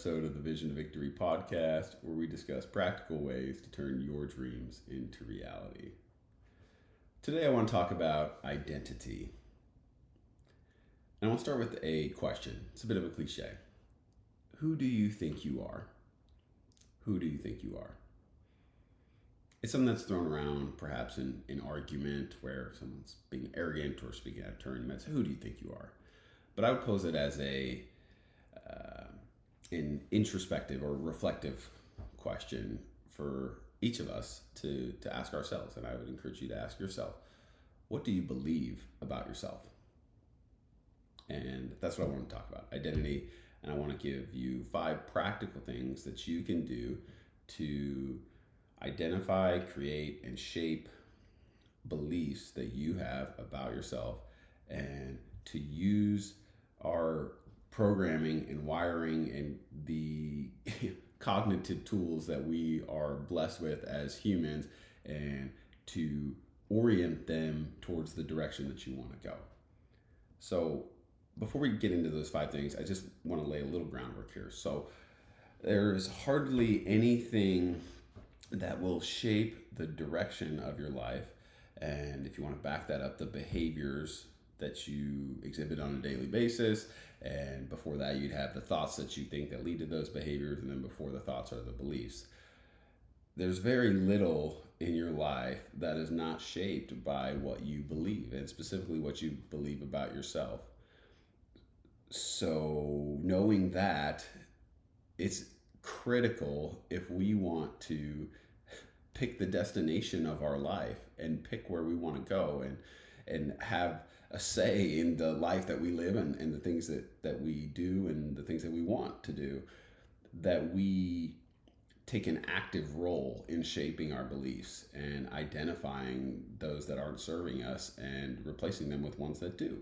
episode of the Vision to Victory podcast, where we discuss practical ways to turn your dreams into reality. Today, I want to talk about identity. And I want to start with a question. It's a bit of a cliche. Who do you think you are? Who do you think you are? It's something that's thrown around perhaps in argument where someone's being arrogant or speaking out of turn. You might say, who do you think you are? But I would pose it as an introspective or reflective question for each of us to ask ourselves. And I would encourage you to ask yourself, what do you believe about yourself? And that's what I want to talk about, identity. And I want to give you 5 practical things that you can do to identify, create, and shape beliefs that you have about yourself, and to use our programming and wiring and the cognitive tools that we are blessed with as humans, and to orient them towards the direction that you want to go. So before we get into those 5 things, I just want to lay a little groundwork here. So there's hardly anything that will shape the direction of your life. And if you want to back that up, the behaviors that you exhibit on a daily basis. And before that, you'd have the thoughts that you think that lead to those behaviors. And then before the thoughts are the beliefs. There's very little in your life that is not shaped by what you believe, and specifically what you believe about yourself. So knowing that, it's critical if we want to pick the destination of our life and pick where we want to go and have a say in the life that we live and the things that we do and the things that we want to do, that we take an active role in shaping our beliefs and identifying those that aren't serving us and replacing them with ones that do.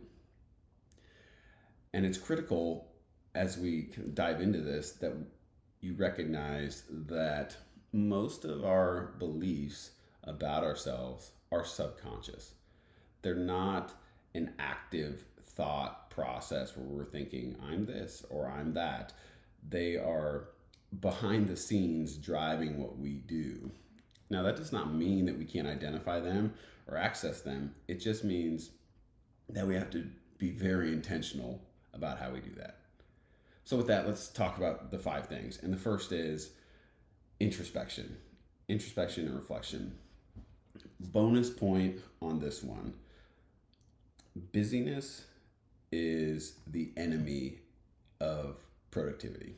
And it's critical as we dive into this that you recognize that most of our beliefs about ourselves are subconscious. They're not an active thought process where we're thinking, I'm this or I'm that. They are behind the scenes driving what we do. Now, that does not mean that we can't identify them or access them. It just means that we have to be very intentional about how we do that. So with that, let's talk about the 5 things. And the first is introspection and reflection. Bonus point on this one. Busyness is the enemy of productivity.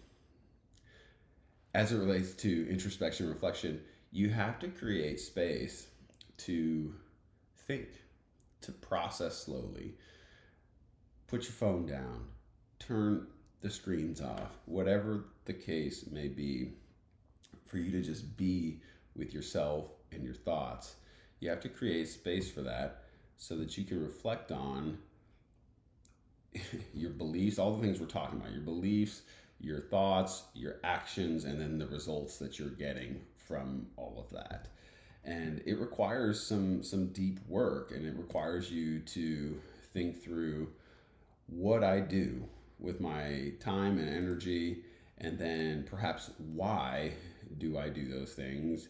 As it relates to introspection and reflection, you have to create space to think, to process slowly. Put your phone down, turn the screens off, whatever the case may be, for you to just be with yourself and your thoughts. You have to create space for that so that you can reflect on your beliefs, all the things we're talking about, your beliefs, your thoughts, your actions, and then the results that you're getting from all of that. And it requires some deep work, and it requires you to think through what I do with my time and energy, and then perhaps why do I do those things,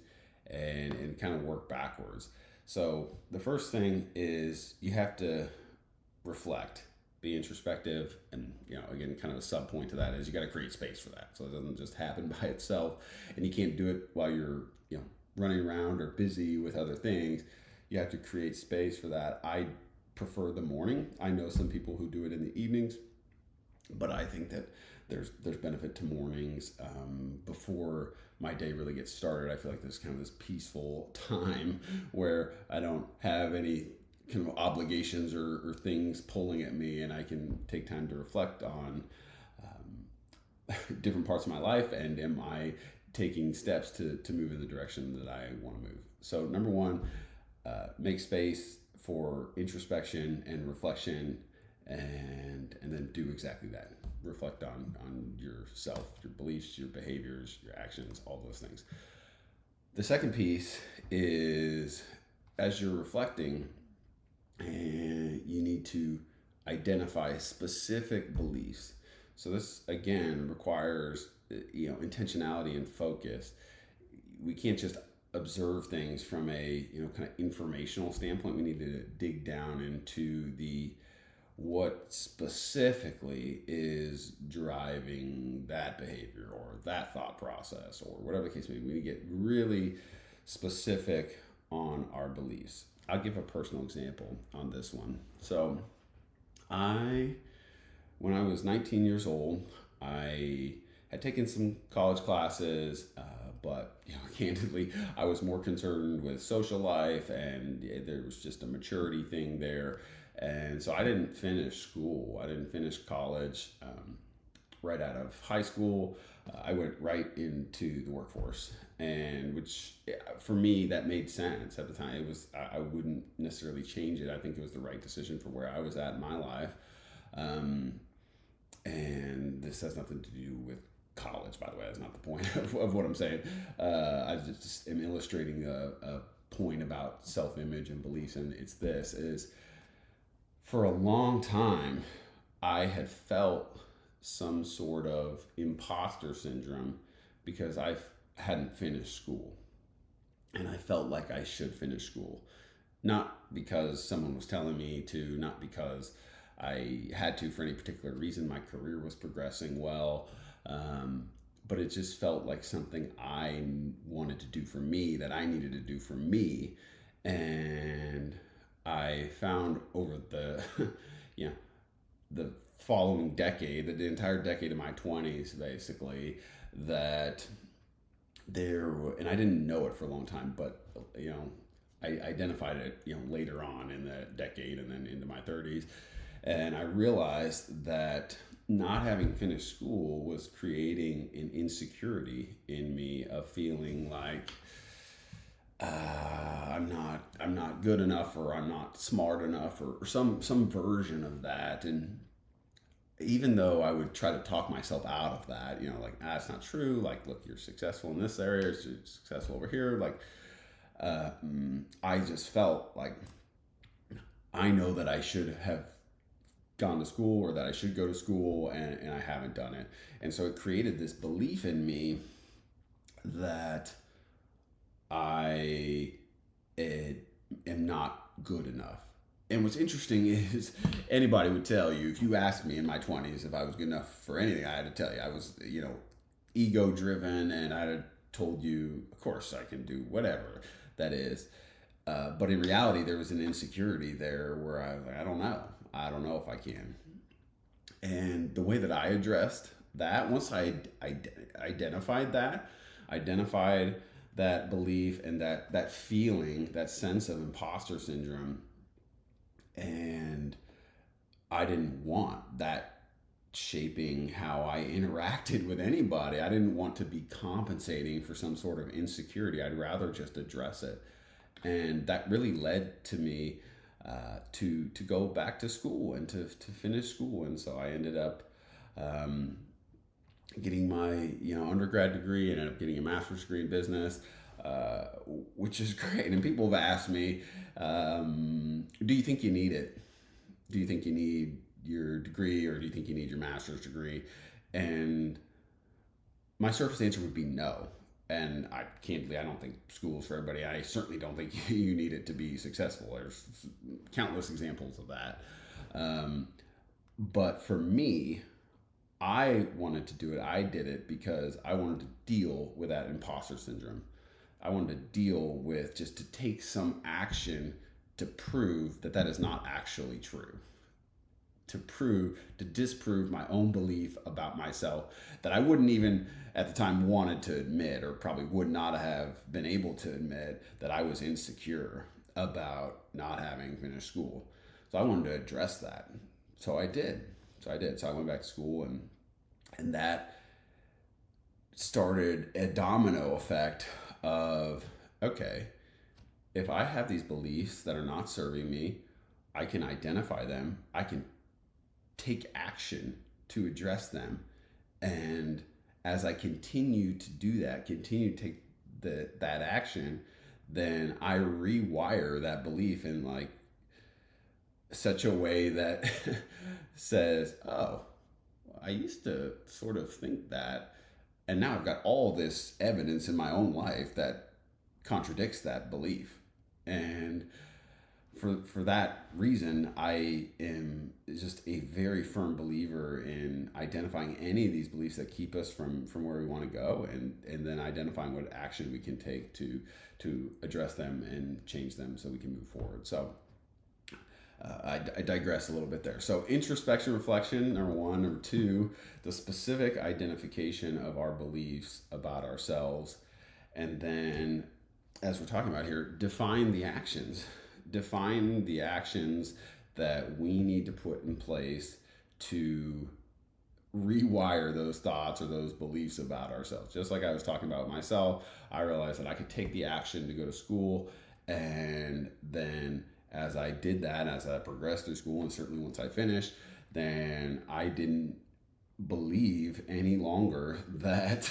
and kind of work backwards. So the first thing is you have to reflect, be introspective, and again, kind of a sub point to that is you got to create space for that, so it doesn't just happen by itself, and you can't do it while you're running around or busy with other things. You have to create space for that. I prefer the morning. I know some people who do it in the evenings, but I think that there's benefit to mornings before my day really gets started. I feel like there's kind of this peaceful time where I don't have any kind of obligations or things pulling at me, and I can take time to reflect on different parts of my life, and am I taking steps to move in the direction that I want to move. So number 1, make space for introspection and reflection, and then do exactly that. Reflect on yourself, your beliefs, your behaviors, your actions, all those things. The second piece is, as you're reflecting, you need to identify specific beliefs. So this, again, requires intentionality and focus. We can't just observe things from a kind of informational standpoint. We need to dig down into the what specifically is driving that behavior or that thought process or whatever the case may be. We need to get really specific on our beliefs. I'll give a personal example on this one. So I when I was 19 years old, I had taken some college classes, but candidly, I was more concerned with social life, and there was just a maturity thing there, and so I didn't finish school. I didn't finish college. Right out of high school, I went right into the workforce, and which for me that made sense at the time. It was I wouldn't necessarily change it. I think it was the right decision for where I was at in my life. Um, and this has nothing to do with college, by the way. That's not the point of what I'm saying. I just am illustrating a point about self-image and beliefs, and it's this: is for a long time, I had felt some sort of imposter syndrome because I hadn't finished school, and I felt like I should finish school, not because someone was telling me to, not because I had to for any particular reason. My career was progressing well, um, but it just felt like something I wanted to do for me, that I needed to do for me. And I found over the, you know, the following decade, the entire decade of my 20s, basically, that and I didn't know it for a long time, but, I identified it, later on in the decade and then into my 30s. And I realized that not having finished school was creating an insecurity in me of feeling like I'm not good enough, or I'm not smart enough, or some version of that. And even though I would try to talk myself out of that, like, it's not true. Like, look, you're successful in this area, you're successful over here. Like, I just felt like I know that I should have gone to school, or that I should go to school, and I haven't done it. And so it created this belief in me that I am not good enough. And what's interesting is anybody would tell you, if you asked me in my 20s if I was good enough for anything, I had to tell you I was, ego driven, and I had told you, of course, I can do whatever that is. But in reality, there was an insecurity there where I was like, I don't know. I don't know if I can. And the way that I addressed that, once I identified that belief and that feeling, that sense of imposter syndrome, and I didn't want that shaping how I interacted with anybody. I didn't want to be compensating for some sort of insecurity. I'd rather just address it. And that really led to me to go back to school and to finish school. And so I ended up getting my undergrad degree, and ended up getting a master's degree in business, which is great. And people have asked me, do you think you need it? Do you think you need your degree, or do you think you need your master's degree? And my surface answer would be no. And I don't think school's for everybody. I certainly don't think you need it to be successful. There's countless examples of that. But for me, I wanted to do it. I did it because I wanted to deal with that imposter syndrome. I wanted to deal with, just to take some action to prove that that is not actually true. To disprove my own belief about myself that I wouldn't even at the time wanted to admit, or probably would not have been able to admit, that I was insecure about not having finished school. So I wanted to address that. So I did. So I went back to school, and that started a domino effect of, okay, if I have these beliefs that are not serving me, I can identify them. I can take action to address them. And as I continue to do that, continue to take that action, then I rewire that belief in like such a way that says, oh, I used to sort of think that, And now I've got all this evidence in my own life that contradicts that belief. And for that reason, I am just a very firm believer in identifying any of these beliefs that keep us from where we want to go, and then identifying what action we can take to address them and change them so we can move forward. So I digress a little bit there. So introspection, reflection, number one. Number two, the specific identification of our beliefs about ourselves. And then, as we're talking about here, define the actions. Define the actions that we need to put in place to rewire those thoughts or those beliefs about ourselves. Just like I was talking about myself, I realized that I could take the action to go to school, and then as I did that, as I progressed through school, and certainly once I finished, then I didn't believe any longer that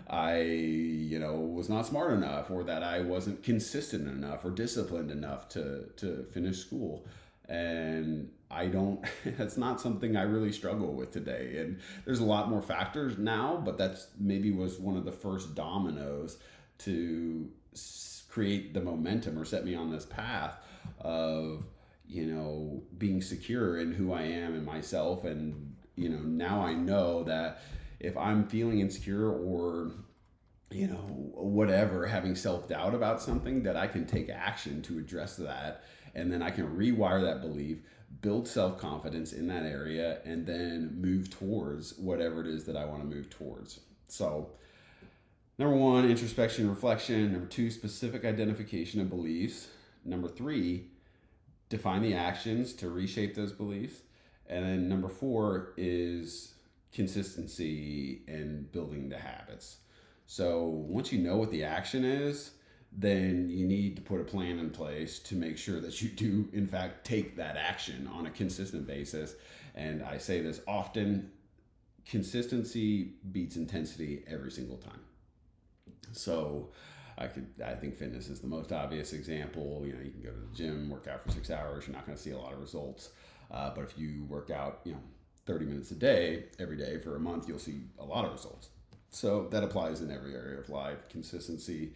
I, was not smart enough, or that I wasn't consistent enough or disciplined enough to finish school. And I don't, that's not something I really struggle with today. And there's a lot more factors now, but that's maybe was one of the first dominoes to create the momentum or set me on this path of, being secure in who I am and myself. And, now I know that if I'm feeling insecure or whatever, having self-doubt about something, that I can take action to address that, and then I can rewire that belief, build self-confidence in that area, and then move towards whatever it is that I want to move towards. So number one, introspection, reflection. Number two, specific identification of beliefs. Number three, define the actions to reshape those beliefs. And then number four is consistency and building the habits. So once you know what the action is, then you need to put a plan in place to make sure that you do, in fact, take that action on a consistent basis. And I say this often, consistency beats intensity every single time. So I think fitness is the most obvious example. You can go to the gym, work out for 6 hours, you're not going to see a lot of results. But if you work out, 30 minutes a day, every day for a month, you'll see a lot of results. So that applies in every area of life. Consistency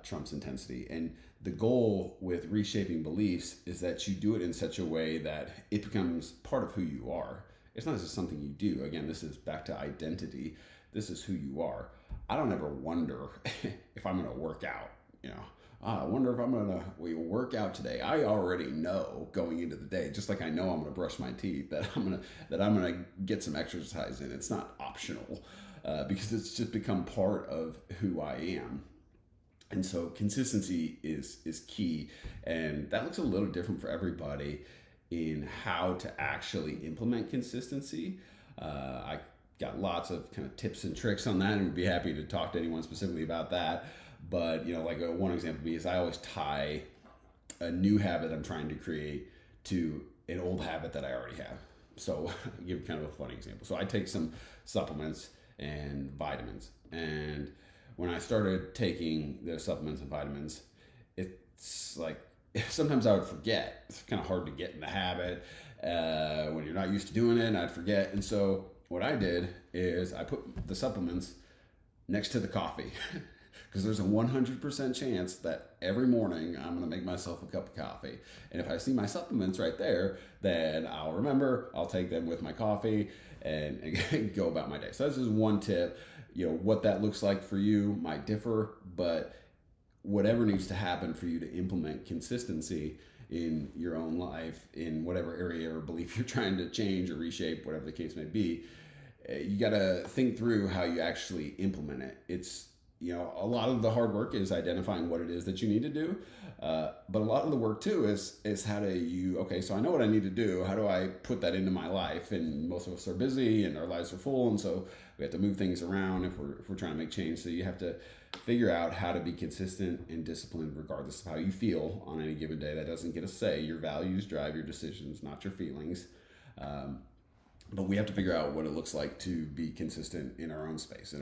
trumps intensity. And the goal with reshaping beliefs is that you do it in such a way that it becomes part of who you are. It's not just something you do. Again, this is back to identity. This is who you are. I don't ever wonder if I'm going to work out. I wonder if I'm going to work out today. I already know going into the day, just like I know I'm going to brush my teeth, that I'm going to get some exercise in. It's not optional because it's just become part of who I am. And so consistency is key, and that looks a little different for everybody in how to actually implement consistency. I got lots of kind of tips and tricks on that, and would be happy to talk to anyone specifically about that. But one example is I always tie a new habit I'm trying to create to an old habit that I already have. So I'll give kind of a funny example. So I take some supplements and vitamins, and when I started taking the supplements and vitamins, it's like sometimes I would forget. It's kind of hard to get in the habit when you're not used to doing it, and I'd forget. And so what I did is I put the supplements next to the coffee because there's a 100% chance that every morning I'm going to make myself a cup of coffee. And if I see my supplements right there, then I'll remember, I'll take them with my coffee and go about my day. So this is one tip. What that looks like for you might differ, but whatever needs to happen for you to implement consistency in your own life, in whatever area or belief you're trying to change or reshape, whatever the case may be, you got to think through how you actually implement it. It's, a lot of the hard work is identifying what it is that you need to do. But a lot of the work too is how do you, okay, so I know what I need to do. How do I put that into my life? And most of us are busy and our lives are full. And so we have to move things around if we're trying to make change. So you have to figure out how to be consistent and disciplined regardless of how you feel on any given day. That doesn't get a say. Your values drive your decisions, not your feelings. But we have to figure out what it looks like to be consistent in our own space,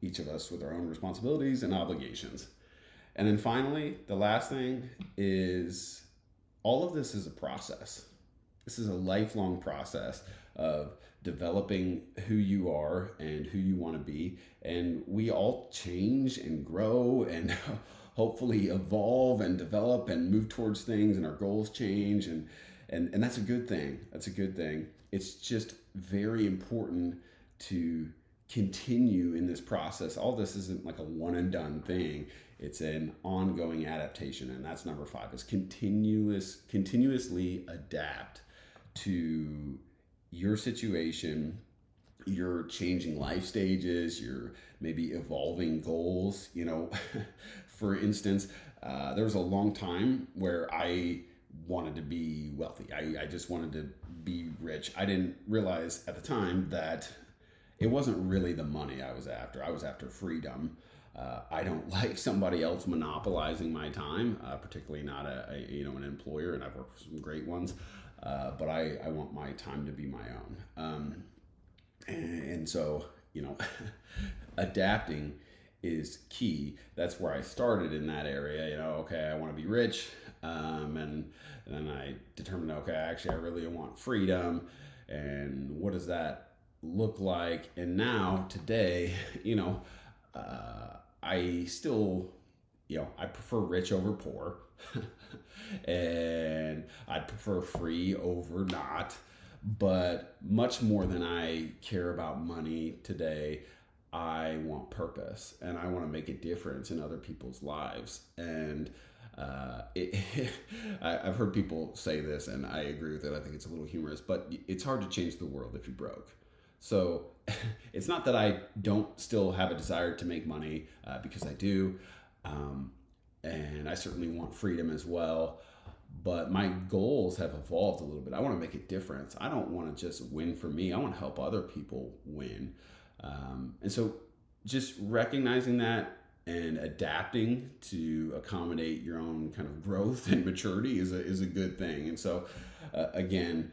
each of us with our own responsibilities and obligations. And then finally, the last thing is all of this is a process. This is a lifelong process of developing who you are and who you want to be. And we all change and grow and hopefully evolve and develop and move towards things, and our goals change. And that's a good thing. That's a good thing. It's just very important to continue in this process. All this isn't like a one and done thing. It's an ongoing adaptation, and that's number 5. Is continuously adapt to your situation, your changing life stages, your maybe evolving goals. For instance, there was a long time where I wanted to be wealthy. I just wanted to be rich. I didn't realize at the time that it wasn't really the money I was after. I was after freedom. I don't like somebody else monopolizing my time, particularly not an employer, and I've worked for some great ones. But I want my time to be my own. And so, adapting is key. That's where I started in that area. Okay, I want to be rich. And then I determined, okay, actually, I really want freedom. And what does that look like? And now, today, I still, I prefer rich over poor. And I prefer free over not. But much more than I care about money today, I want purpose, and I want to make a difference in other people's lives. And I've heard people say this, and I agree with it. I think it's a little humorous, but it's hard to change the world if you're broke. So it's not that I don't still have a desire to make money, because I do. And I certainly want freedom as well. But my goals have evolved a little bit. I want to make a difference. I don't want to just win for me. I want to help other people win. And so just recognizing that and adapting to accommodate your own kind of growth and maturity is a good thing. And so, again,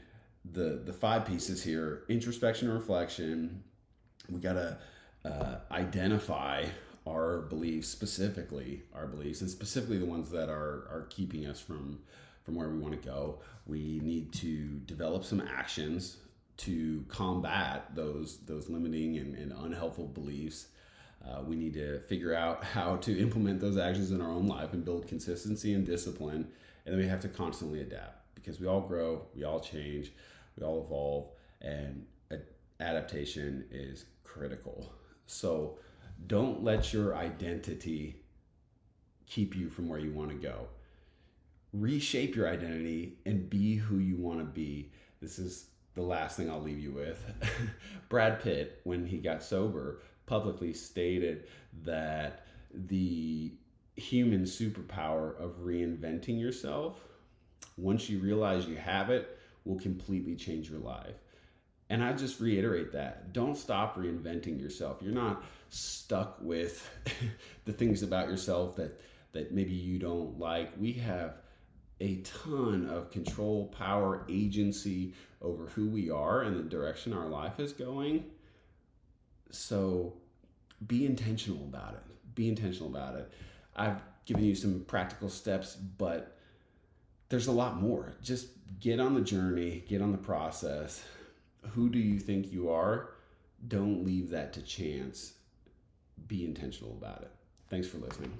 the 5 pieces here: introspection and reflection. We got to identify our beliefs, specifically our beliefs, and specifically the ones that are keeping us from where we want to go. We need to develop some actions to combat those limiting and unhelpful beliefs. We need to figure out how to implement those actions in our own life and build consistency and discipline. And then we have to constantly adapt, because we all grow, we all change, we all evolve, and adaptation is critical. So don't let your identity keep you from where you want to go. Reshape your identity and be who you want to be. This is the last thing I'll leave you with. Brad Pitt, when he got sober, publicly stated that the human superpower of reinventing yourself, once you realize you have it, will completely change your life. And I just reiterate that. Don't stop reinventing yourself. You're not stuck with the things about yourself that maybe you don't like. We have a ton of control, power, agency over who we are and the direction our life is going. So be intentional about it. Be intentional about it. I've given you some practical steps, but there's a lot more. Just get on the journey, get on the process. Who do you think you are? Don't leave that to chance. Be intentional about it. Thanks for listening.